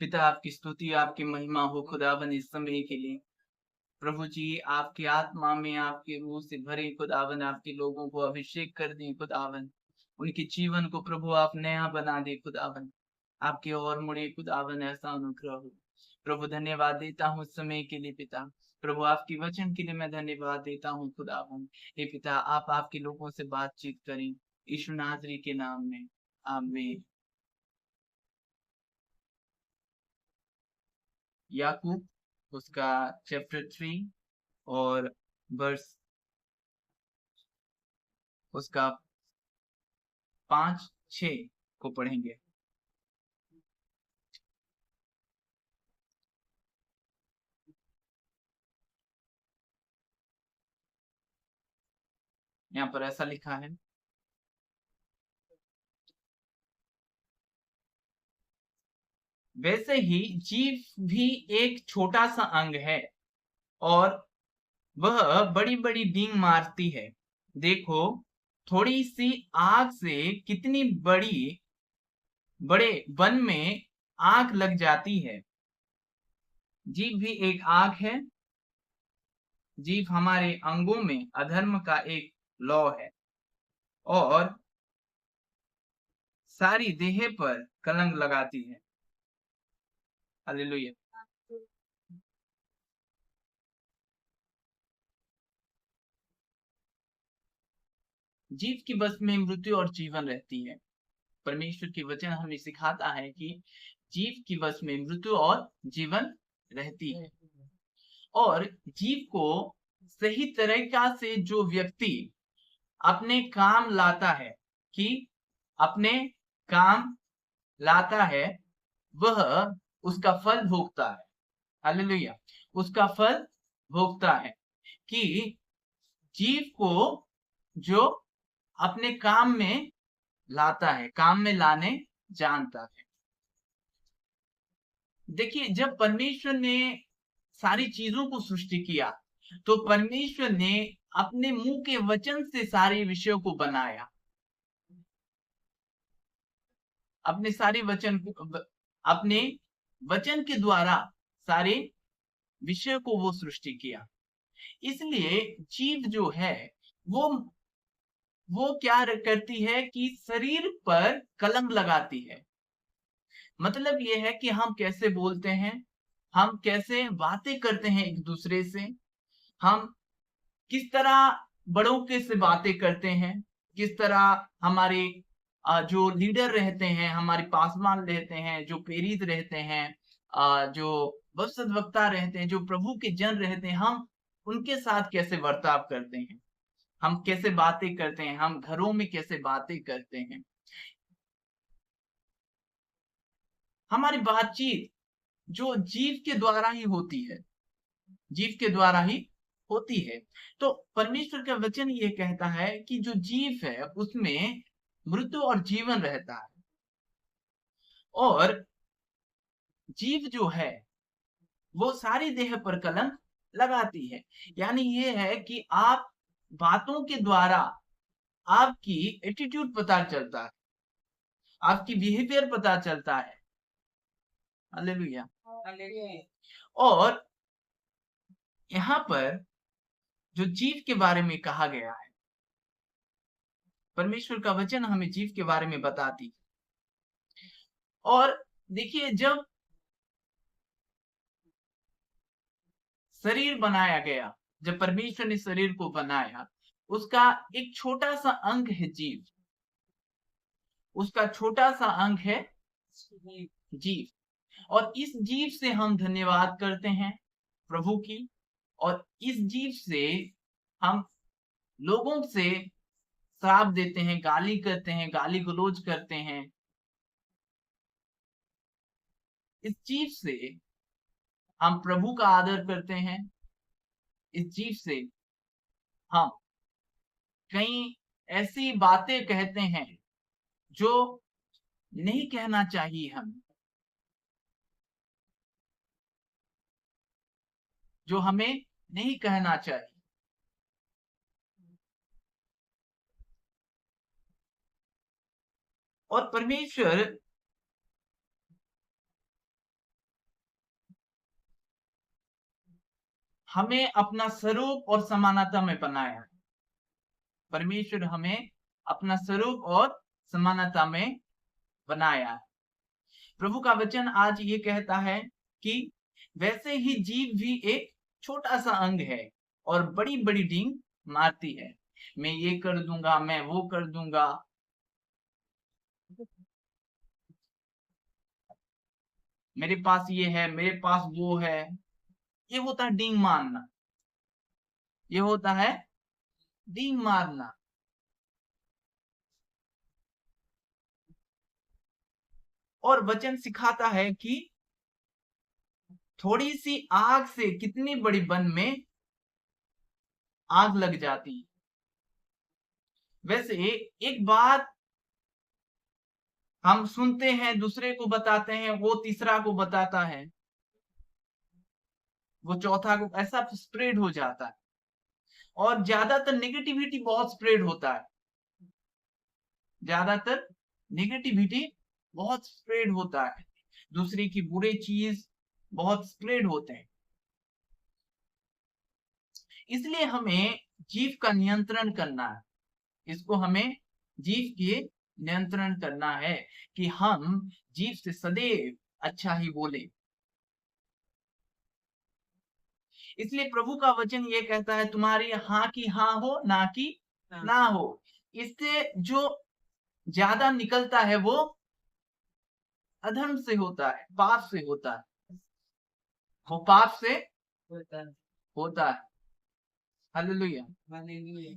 पिता आपकी स्तुति, आपकी महिमा हो खुदावन इस समय के लिए। प्रभु जी, आपकी आत्मा में आपके रूह से भरे खुदावन आपके लोगों को अभिषेक कर दें खुदावन। उनके जीवन को प्रभु आप नया बना दें खुदावन। आपकी ओर मुड़े खुदावन ऐसा अनुग्रह हो। प्रभु धन्यवाद देता हूँ उस समय के लिए पिता। प्रभु आपकी वचन के लिए मैं धन्यवाद देता हूँ खुदावन। हे पिता आप आपके लोगों से बातचीत करें। यीशु नाज़री के नाम में। आमीन। याकूब उसका चैप्टर 3 और वर्स उसका 5-6 को पढ़ेंगे। यहाँ पर ऐसा लिखा है, वैसे ही जीव भी एक छोटा सा अंग है और वह बड़ी बड़ी डींग मारती है। देखो थोड़ी सी आग से कितनी बड़े वन में आग लग जाती है। जीव भी एक आग है। जीव हमारे अंगों में अधर्म का एक लौ है और सारी देह पर कलंक लगाती है। हालेलुया। जीव की बस में मृत्यु और जीवन रहती है। परमेश्वर की वचन हमें सिखाता है कि जीव की वश में मृत्यु और जीवन रहती है। और जीव को सही तरीका से जो व्यक्ति अपने काम लाता है कि अपने काम लाता है वह उसका फल भोगता है। हालेलुया। उसका फल भोगता है कि जीव को जो अपने काम में लाता है, काम में लाने जानता है। देखिए जब परमेश्वर ने सारी चीजों को सृष्टि किया तो परमेश्वर ने अपने मुंह के वचन से सारे विषयों को बनाया। अपने सारे वचन अपने वचन के द्वारा सारे विषय को वो सृष्टि किया। इसलिए जीव जो है वो वो क्या करती है कि शरीर पर कलंक लगाती है। मतलब ये है कि हम कैसे बोलते हैं, हम कैसे बातें करते हैं एक दूसरे से, हम किस तरह बड़ों के से बातें करते हैं, किस तरह हमारे जो लीडर रहते हैं, हमारे पासवान रहते हैं, जो प्रेरित रहते हैं, जो भविष्यद्वक्ता रहते हैं, जो प्रभु के जन रहते हैं, हम उनके साथ कैसे बर्ताव करते हैं, हम कैसे बातें करते हैं, हम घरों में कैसे बातें करते हैं। हमारी बातचीत जो जीव के द्वारा ही होती है, जीव के द्वारा ही होती है। तो परमेश्वर का वचन ये कहता है कि जो जीव है उसमें मृत्यु और जीवन रहता है। और जीव जो है वो सारी देह पर कलंक लगाती है। यानी ये है कि आप बातों के द्वारा आपकी एटीट्यूड पता चलता है, आपकी बिहेवियर पता चलता है। हालेलुया। और यहाँ पर जो जीव के बारे में कहा गया है, परमेश्वर का वचन हमें जीव के बारे में बताती है। और देखिए जब शरीर बनाया गया, जब परमेश्वर ने शरीर को बनाया, उसका एक छोटा सा अंग है जीव, उसका छोटा सा अंग है जीव। और इस जीव से हम धन्यवाद करते हैं प्रभु की, और इस जीव से हम लोगों से श्राप देते हैं, गाली करते हैं, गाली गलौज करते हैं। इस जीव से हम प्रभु का आदर करते हैं। इस जीव से हम कई ऐसी बातें कहते हैं जो नहीं कहना चाहिए हमें, जो हमें नहीं कहना चाहिए। और परमेश्वर हमें अपना स्वरूप और समानता में बनाया। परमेश्वर हमें अपना स्वरूप और समानता में बनाया। प्रभु का वचन आज ये कहता है कि वैसे ही जीभ भी एक छोटा सा अंग है और बड़ी बड़ी डींग मारती है। मैं ये कर दूंगा, मैं वो कर दूंगा। मेरे पास ये है, मेरे पास वो है। ये होता है डींग मारना। ये होता है डींग मारना। और वचन सिखाता है कि थोड़ी सी आग से कितनी बड़ी वन में आग लग जाती। वैसे एक बात हम सुनते हैं, दूसरे को बताते हैं, वो तीसरा को बताता है, वो चौथा को, ऐसा स्प्रेड हो जाता है। और ज्यादातर नेगेटिविटी बहुत स्प्रेड होता है। ज्यादातर नेगेटिविटी बहुत स्प्रेड होता है। दूसरे की बुरे चीज बहुत स्प्रेड होते हैं। इसलिए हमें जीव का नियंत्रण करना है। इसको हमें जीव के नियंत्रण करना है कि हम जीव से सदैव अच्छा ही बोले। इसलिए प्रभु का वचन ये कहता है, तुम्हारी हाँ की हाँ हो, ना की ना हो। इससे जो ज्यादा निकलता है वो अधर्म से होता है, पाप से होता है। वो पाप से होता है। हालेलुया।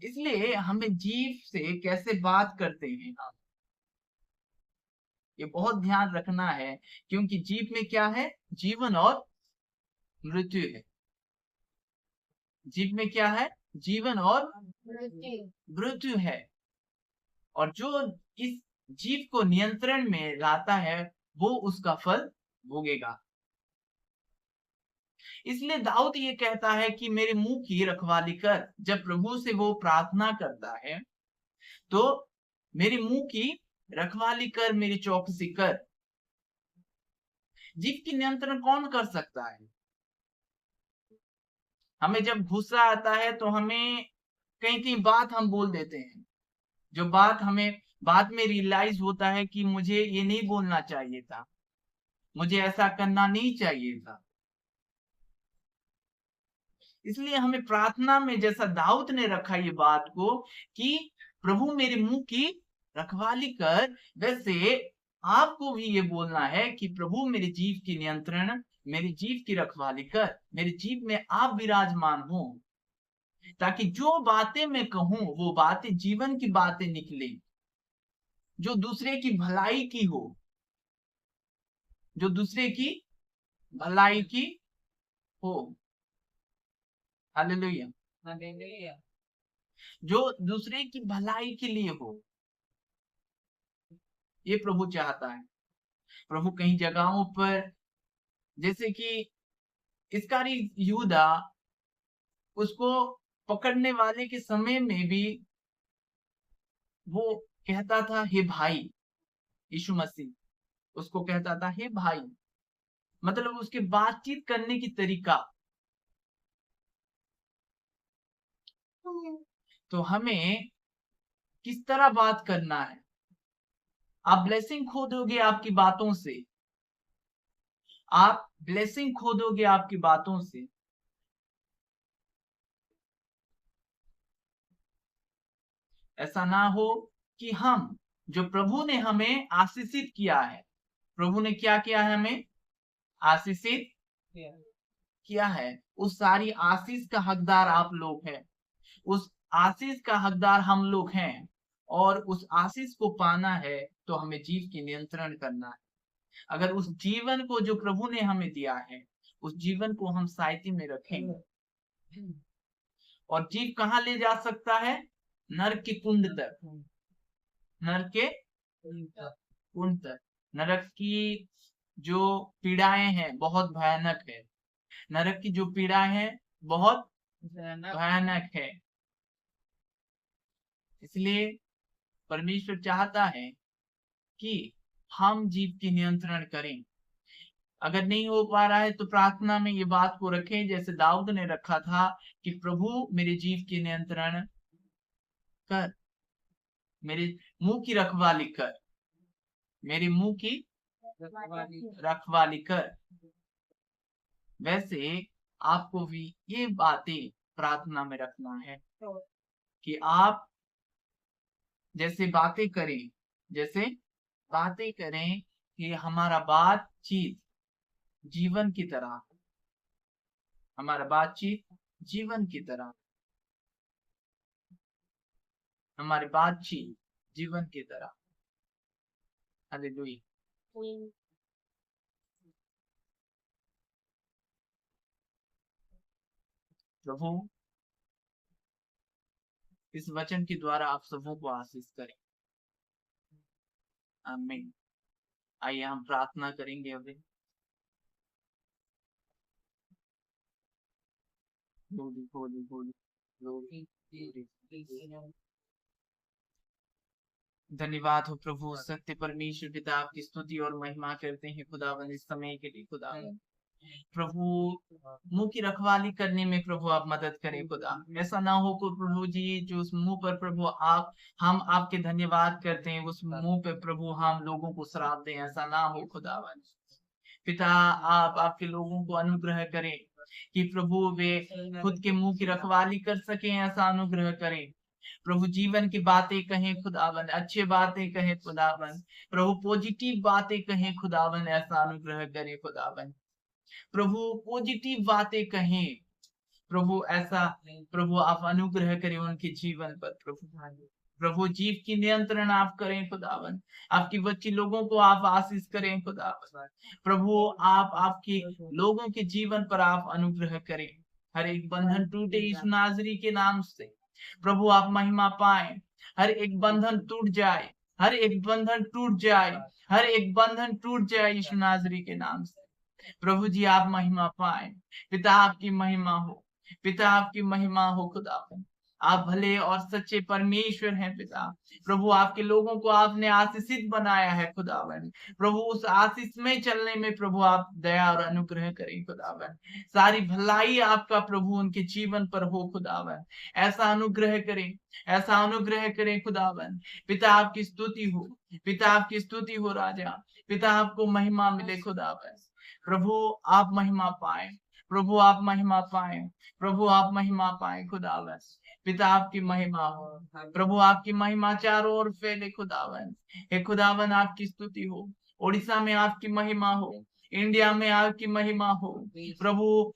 इसलिए हमें जीव से कैसे बात करते हैं ये बहुत ध्यान रखना है, क्योंकि जीव में क्या है? जीवन और मृत्यु है। जीव में क्या है? जीवन और मृत्यु है। और जो इस जीव को नियंत्रण में लाता है वो उसका फल भोगेगा। इसलिए दाऊद ये कहता है कि मेरे मुंह की रखवाली कर। जब प्रभु से वो प्रार्थना करता है तो मेरे मुंह की रखवाली कर, मेरी चौकसी कर। जीव की नियंत्रण कौन कर सकता है? हमें जब गुस्सा आता है तो हमें कहीं कहीं बात हम बोल देते हैं, जो बात हमें बाद में रियलाइज होता है कि मुझे ये नहीं बोलना चाहिए था, मुझे ऐसा करना नहीं चाहिए था। इसलिए हमें प्रार्थना में, जैसा दाऊद ने रखा ये बात को कि प्रभु मेरे मुंह की रखवाली कर, वैसे आपको भी ये बोलना है कि प्रभु मेरे जीव की नियंत्रण, मेरी जीव की रखवाली कर, मेरे जीव में आप विराजमान हो, ताकि जो बातें मैं कहूं वो बातें जीवन की बातें निकले, जो दूसरे की भलाई की हो, जो दूसरे की भलाई की हो। हालेलुया। जो दूसरे की भलाई के लिए हो, ये प्रभु चाहता है। प्रभु कई जगहों पर, जैसे कि इसकारी यहूदा, उसको पकड़ने वाले के समय में भी वो कहता था हे भाई। यीशु मसीह उसको कहता था हे भाई, मतलब उसके बातचीत करने की तरीका। तो हमें किस तरह बात करना है? आप ब्लेसिंग खो दोगे आपकी बातों से। आप ब्लेसिंग खो दोगे आपकी बातों से। ऐसा ना हो कि हम, जो प्रभु ने हमें आशीषित किया है, प्रभु ने क्या किया है? हमें आशीषित किया है। उस सारी आशीष का हकदार आप लोग हैं। उस आशीष का हकदार हम लोग हैं। और उस आशीष को पाना है तो हमें जीव की नियंत्रण करना है। अगर उस जीवन को जो प्रभु ने हमें दिया है, उस जीवन को हम साइती में रखेंगे, और जीव कहाँ ले जा सकता है? नरक के कुंड तक। नरक के कुंड तक। नरक की जो पीड़ाएं हैं बहुत भयानक है। नरक की जो पीड़ाएं हैं बहुत भयानक है। इसलिए परमेश्वर चाहता है कि हम जीव की नियंत्रण करें। अगर नहीं हो पा रहा है तो प्रार्थना में ये बात को रखें जैसे दाऊद ने रखा था कि प्रभु मेरे जीव की नियंत्रण कर, मेरे मुंह की रखवाली कर, मेरे मुंह की रखवाली कर। वैसे आपको भी ये बातें प्रार्थना में रखना है कि आप जैसे बातें करें कि हमारा बातचीत जीवन की तरह, हमारा बातचीत जीवन की तरह, हमारी बातचीत जीवन की तरह। हालेलुया। प्रभु इस वचन के द्वारा आप सबों को आशीष करें। आमीन। आइए हम प्रार्थना करेंगे अभी। धन्यवाद हो प्रभु, सत्य परमेश्वर पिता, आपकी स्तुति और महिमा करते हैं खुदावन इस समय के लिए। खुदावन प्रभु मुंह की रखवाली करने में प्रभु आप मदद करें खुदा। ऐसा ना हो को प्रभु जी जो उस मुंह पर प्रभु आप हम आपके धन्यवाद करते हैं उस मुंह पे प्रभु हम लोगों को श्राप दें, ऐसा ना हो खुदावन। पिता आप आपके लोगों को अनुग्रह करें कि प्रभु वे खुद के मुंह की रखवाली कर सकें, ऐसा अनुग्रह करें प्रभु। जीवन की बातें कहें खुदावन, अच्छे बातें कहें खुदावन, प्रभु पॉजिटिव बातें कहें खुदावन, ऐसा अनुग्रह करें खुदावन। प्रभु पॉजिटिव बातें कहें प्रभु, ऐसा प्रभु आप अनुग्रह करें उनके जीवन पर प्रभु। प्रभु जीव की नियंत्रण आप करें खुदावन, आपकी बच्ची लोगों को आप आशीष करें खुदावन। प्रभु आप आपके लोगों के जीवन पर आप अनुग्रह करें, हर एक बंधन टूटे यीशु नाजरी के नाम से प्रभु आप महिमा पाए, हर एक बंधन टूट जाए, हर एक बंधन टूट जाए, हर एक बंधन टूट जाए यीशु नाजरी के नाम से प्रभु जी आप महिमा पाए। पिता आपकी महिमा हो, पिता आपकी महिमा हो खुदावन। आप भले और सच्चे परमेश्वर हैं पिता। प्रभु आपके लोगों को आपने आशीषित बनाया है खुदावन। प्रभु उस आशीष में चलने में प्रभु आप दया और अनुग्रह करें खुदावन। सारी भलाई आपका प्रभु उनके जीवन पर हो खुदावन। ऐसा अनुग्रह करें, ऐसा अनुग्रह करें खुदावन। पिता आपकी स्तुति हो, पिता आपकी स्तुति हो राजा। पिता आपको महिमा मिले खुदावन। प्रभु आप महिमा पाए, प्रभु आप महिमा पाए, प्रभु आप महिमा पाए खुदावन। पिता आपकी महिमा हो, प्रभु आपकी महिमा चारों ओर फैले खुदावन। हे खुदावन आपकी स्तुति हो, उड़ीसा में आपकी महिमा हो, इंडिया में आपकी महिमा हो प्रभु।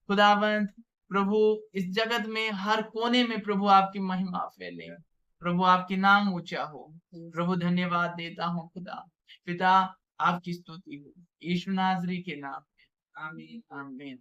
खुदावन प्रभु इस जगत में हर कोने में प्रभु आपकी महिमा फैले, प्रभु आपकी नाम ऊंचा हो प्रभु। धन्यवाद देता हूँ खुदा। पिता आपकी स्तुति हो यीशु नाजरी के नाम। आमीन आमीन।